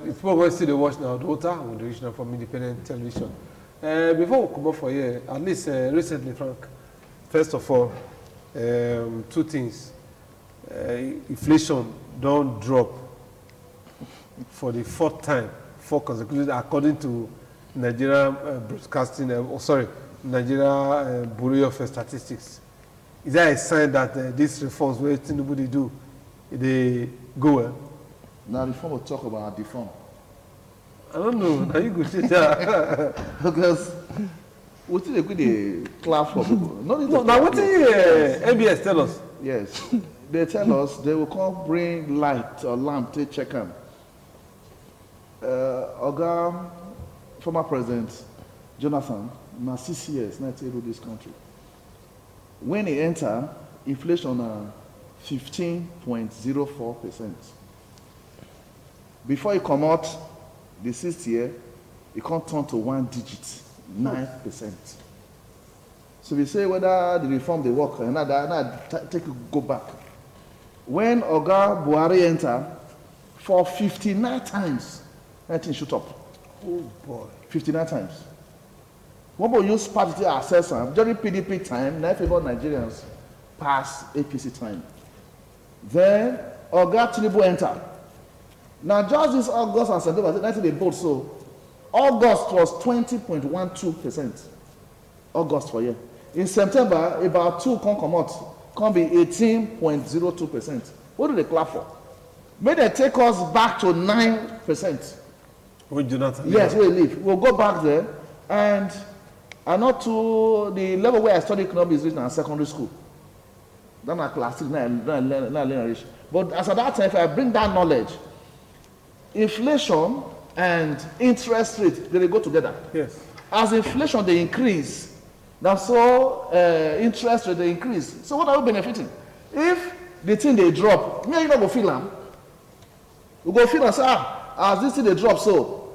It's probably still the watch now, UDUOTA, with the regional from independent television. Before we come up for here, at least recently, Frank, first of all, two things. Inflation don't drop for the fourth time, four consecutive, according to Nigeria Broadcasting, Nigeria Bureau of Statistics. Is that a sign that these reforms where Tinubu they do, they go well? Now, reform will talk about deform. I don't know. Now you go say that. Because we still agree the clap for people. No, now what did ABS tell us? Yes. They tell us they will come bring light or lamp to check them. Oga, former President Jonathan, now 6 years, now to rule this country. When he enter, inflation 15.04%. Before he come out, the 6th year, it can't turn to 1 digit, 9%. So we say whether the reform they work, and take it go back. When Oga Buhari enter, for 59 times, that thing shoot up. Oh boy. 59 times. When we use party access during PDP time, 9 favor Nigerians pass APC time. Then Oga Tinubu enter. Now just this August and September, that's they vote so. August was 20.12%. August for year. In September, about 2 come out, can be 18.02%. What do they clap for? May they take us back to 9%. With Jonathan? Yes, we leave. We'll go back there, and not to the level where I study economics is in secondary school. That's not classic, not linear. But as at that time, if I bring that knowledge, inflation and interest rate, they go together. Yes. As inflation they increase, now so interest rate they increase. So what are we benefiting? If the thing they drop, me you not go feel them. We go feel and say, as this thing they drop, so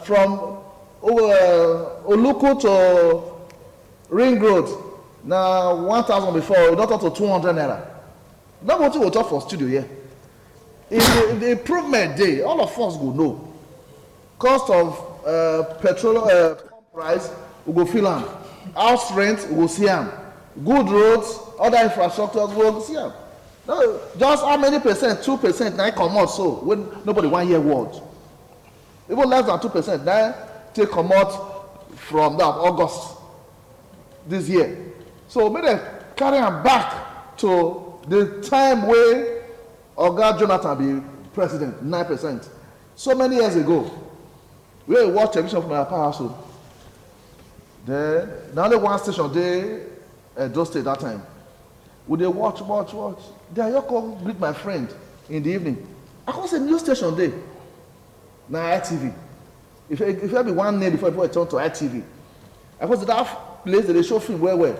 from Oluku to Ring Road, now 1,000 before, we don't talk to 200 naira. Now what we will talk for studio here. In the improvement day, all of us go know. Cost of petrol price, we go feel them. House rent, we go see them. Good roads, other infrastructures, we go see them. No, just how many percent? 2% now come out so when nobody want hear word. Even less than 2% now take come out from that August this year. So maybe they carry them back to the time where Oga Jonathan be president, 9%. So many years ago, we watch television from our house. Then now only one station they just stay that time. Would they watch? Then I come greet my friend in the evening. I come say news station there. Now ITV. If I be one name before I turn to ITV, I go to that place that they show film well.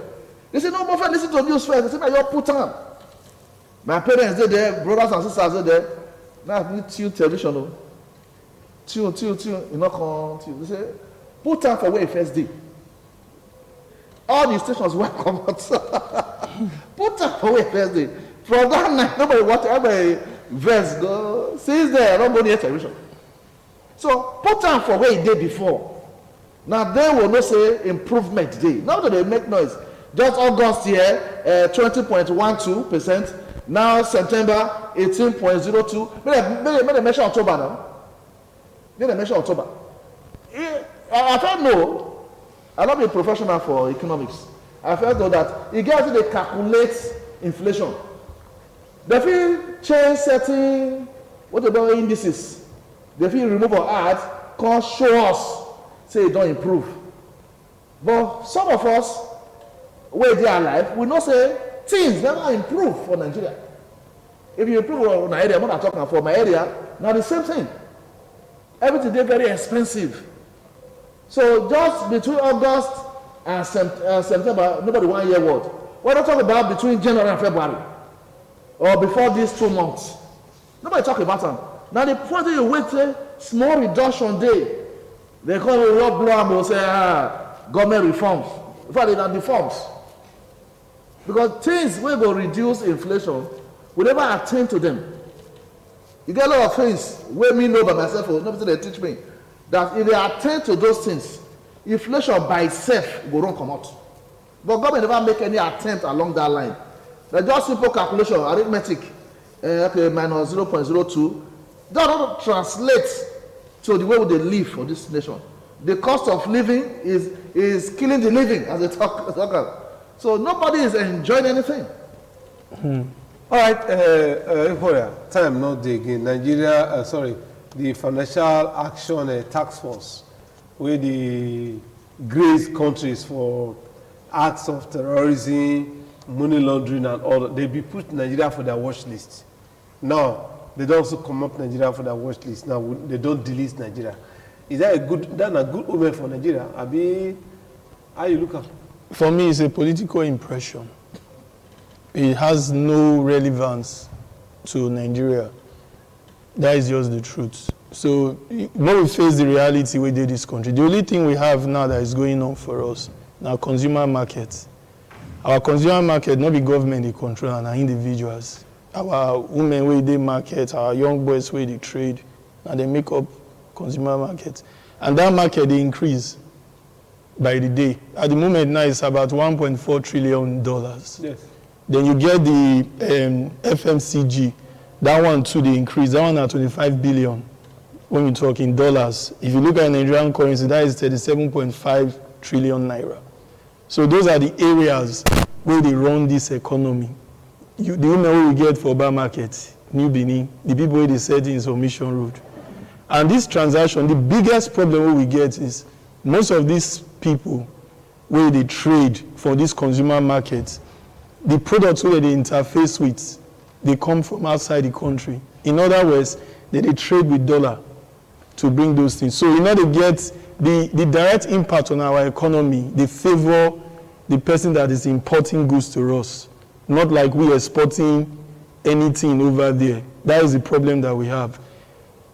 They say no more friend listen to news first. They say now you put on. My parents they there, brothers and sisters they there. Now I need tune television. No. Tune. You know come tune. They say put on for where first day. All the stations will come out. Put on for where first day. From that night, nobody watch every verse go. Since there, I don't go near television. So put on for where it did before. Now they will not say improvement day. Now that they make noise. Just August here, 20.12%. Now September 18.02. May they mention October now. May they mention October. I don't know. I'm not a professional for economics. I felt though that it gets to calculate inflation. They feel change certain what about indices. They feel remove our ads, can't show us, say it don't improve. But some of us, where they are alive, we know say things never improve for Nigeria. If you improve on my area, I'm not talking for my area, now the same thing. Everything is very expensive. So just between August and September, nobody want to hear word. We're not talking about between January and February or before these 2 months. Nobody talk about them. Now the point that you wait a small reduction day, they call it rock blow and will say government reforms. In fact, they are reforms. Because things will go reduce inflation, we never attend to them. You get a lot of things where me know by myself, or nobody they teach me, that if they attend to those things, inflation by itself will run come out. But government never make any attempt along that line. They just simple calculation, arithmetic, okay, minus 0.02. That don't translate to the way they live for this nation. The cost of living is killing the living, as they talk. So nobody is enjoying anything. All right, time not day again. Nigeria, the Financial Action Task Force, where the grace countries for acts of terrorism, money laundering, and all that, they be put Nigeria for their watch list. Now, they don't also come up Nigeria for their watch list. Now, they don't delete Nigeria. Is that a good omen for Nigeria? Abi, how you look at it? For me, it's a political impression. It has no relevance to Nigeria. That is just the truth. So when we face the reality within this country, the only thing we have now that is going on for us now consumer market. Our consumer market, not the government they control, and our individuals. Our women where they market, our young boys where they trade, and they make up consumer market. And that market they increase by the day. At the moment now it's about $1.4 trillion. Yes. Then you get the FMCG. That one too, they increase. That one at 25 billion when you talk in dollars. If you look at Nigerian currency, that is 37.5 trillion naira. So those are the areas where they run this economy. The women we get for Oba Market, New Benin, the people where they set in Mission Road. And this transaction, the biggest problem we get is most of these people where they trade for this consumer market, the products where they interface with, they come from outside the country. In other words, they trade with dollar to bring those things. So in order to get the direct impact on our economy, they favor the person that is importing goods to us, not like we exporting anything over there. That is the problem that we have.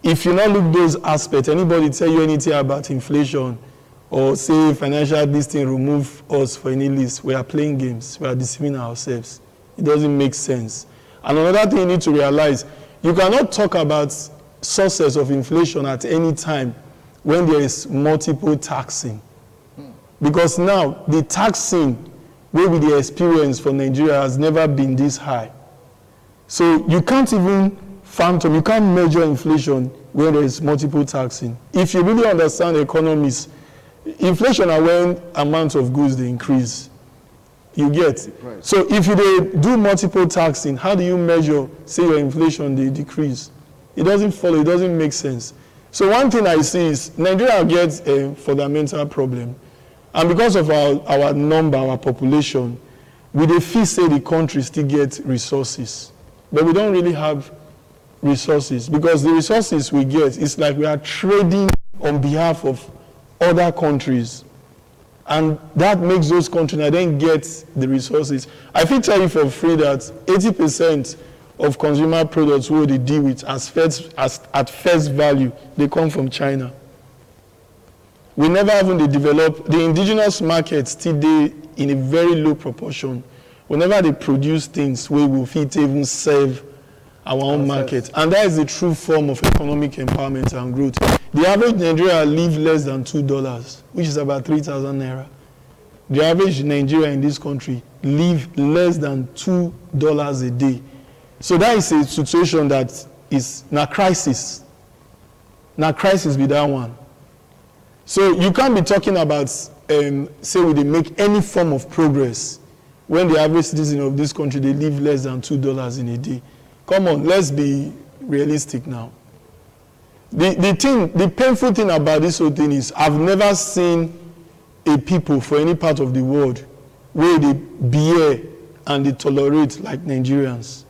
If you not look those aspects, anybody tell you anything about inflation or say financial this thing remove us for any list, we are playing games, we are deceiving ourselves. It doesn't make sense. And another thing you need to realize, you cannot talk about sources of inflation at any time when there is multiple taxing. Because now the taxing where we the experience for Nigeria has never been this high. So you can't even phantom, you can't measure inflation when there is multiple taxing. If you really understand economics, inflation are when amounts of goods they increase. You get? Right. So if you do multiple taxing, how do you measure, say your inflation they decrease? It doesn't follow, it doesn't make sense. So one thing I see is Nigeria gets a fundamental problem. And because of our number, our population, we dey feel say the country still get resources. But we don't really have resources because the resources we get is like we are trading on behalf of other countries. And that makes those countries that then get the resources. I can tell you for free that 80% of consumer products who they deal with at first value, they come from China. We never even develop the indigenous market still they in a very low proportion. Whenever they produce things we will fit even serve our own market. And that is the true form of economic empowerment and growth. The average Nigerian live less than $2, which is about 3,000 naira. The average Nigerian in this country live less than $2 a day. So that is a situation that is na crisis. Na crisis be that one. So you can't be talking about, say we they make any form of progress when the average citizen of this country, they live less than $2 in a day. Come on, let's be realistic now. The painful thing about this whole thing is I've never seen a people for any part of the world where they bear and they tolerate like Nigerians.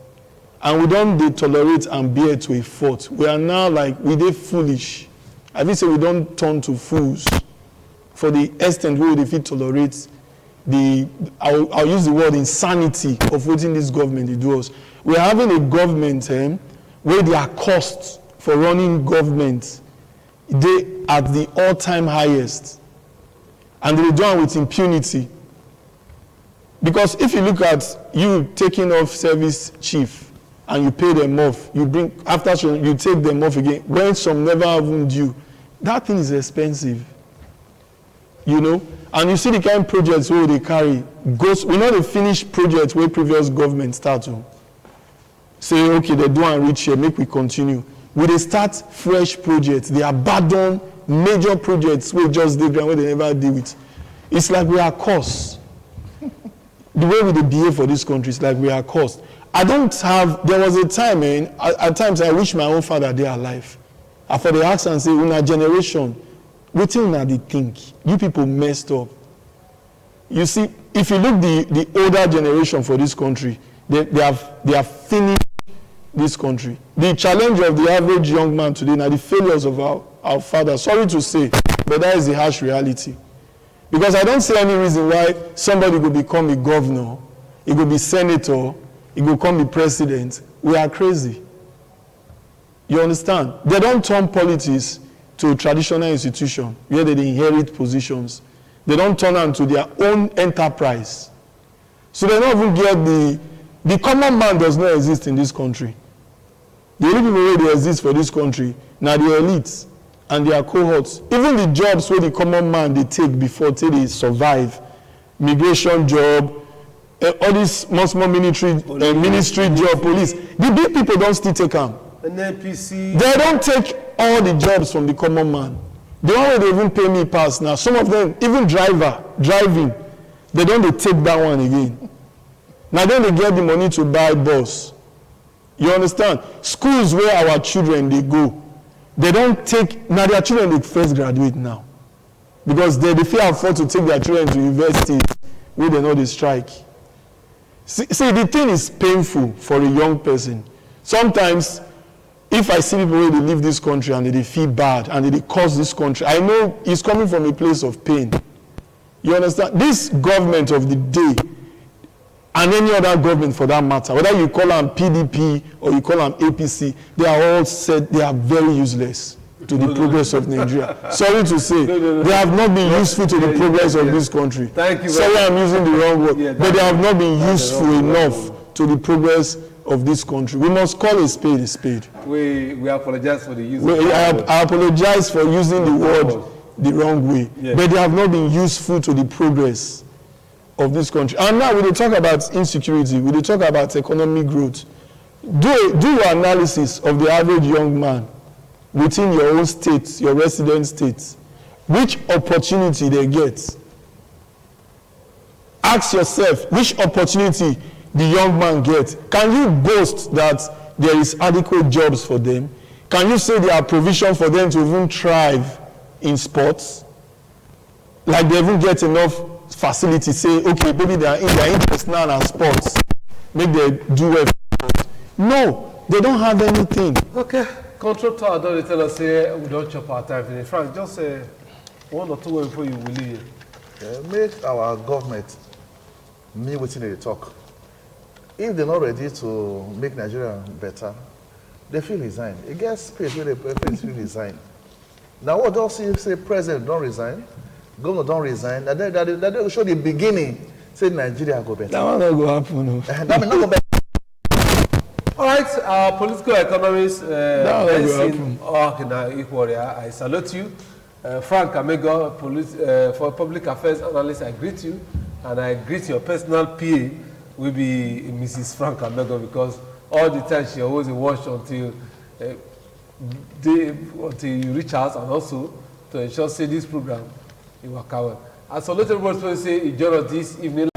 And we don't they tolerate and bear to a fault. We are now like, they foolish. I think say we don't turn to fools for the extent where they feel tolerate I'll use the word insanity of what this government they do us. We're having a government where their costs for running government, they at the all-time highest. And they do it with impunity. Because if you look at you taking off service chief, and you pay them off. You bring, after you take them off again. When some never even due, that thing is expensive. You know? And you see the kind of projects where they carry. We know the finished projects where previous government start to say, okay, they do and reach here, make we continue. When they start fresh projects, they abandon major projects where just they where they never deal with. It's like we are cursed. The way we behave for this country is like we are cursed. There was a time, man, at times I wish my own father they alive. After they ask and say, in our generation, what thing they think? You people messed up. You see, if you look the older generation for this country, they have finished this country. The challenge of the average young man today now the failures of our father. Sorry to say, but that is the harsh reality. Because I don't see any reason why somebody could become a governor, he could be senator, he could become the president. We are crazy. You understand? They don't turn politics to a traditional institution where they inherit positions. They don't turn them to their own enterprise. So they don't even get the common man does not exist in this country. The only people where they exist for this country, now the elites and their cohorts. Even the jobs where the common man they take before till they survive, migration job, all these small ministry job, police. The big people don't still take them. An NPC. They don't take all the jobs from the common man. The one where they even pay me pass now. Some of them, even driving, they don't take that one again. Now then they get the money to buy bus. You understand? Schools where our children they go, they don't take, now their children they first graduate now. Because they feel afford to take their children to university where they know they strike. See, the thing is painful for a young person. Sometimes, if I see people where they leave this country and they feel bad and they cause this country, I know it's coming from a place of pain. You understand? This government of the day, and any other government for that matter, whether you call them PDP or you call them APC, they are all said they are very useless to the progress of Nigeria. Sorry to say, they have not been useful to the progress of this country. Thank you. Sorry, I'm using the wrong word, but they have not been useful enough to the progress of this country. We must call a spade a spade. We apologize for the use. I apologize for using the word the wrong way, but they have not been useful to the progress of this country. And now we talk about insecurity, we talk about economic growth. Do your analysis of the average young man within your own state, your resident state. Which opportunity they get? Ask yourself, which opportunity the young man gets? Can you boast that there is adequate jobs for them? Can you say there are provision for them to even thrive in sports? Like they even get enough facilities, say, okay, maybe they are in their interest now in sports. Maybe they do well. No, they don't have anything. Okay. Control tower, don't tell us, say, we don't chop our time finish. Frank, just say one or two words before you will leave. Make our government mean what they talk. If they're not ready to make Nigeria better, they feel resign. It gets space where they feel resign. Now what does he say? President don't resign, governor don't resign. That they show the beginning. Say Nigeria go better. That one not go happen. No. That may not go better. All right, our political economist, I salute you. Frank Amego, for public affairs analyst, I greet you, and I greet your personal PA will be Mrs. Frank Amego, because all the time she always watch until you reach us, and also to ensure say this program you work out. As a little word, say you join us this evening.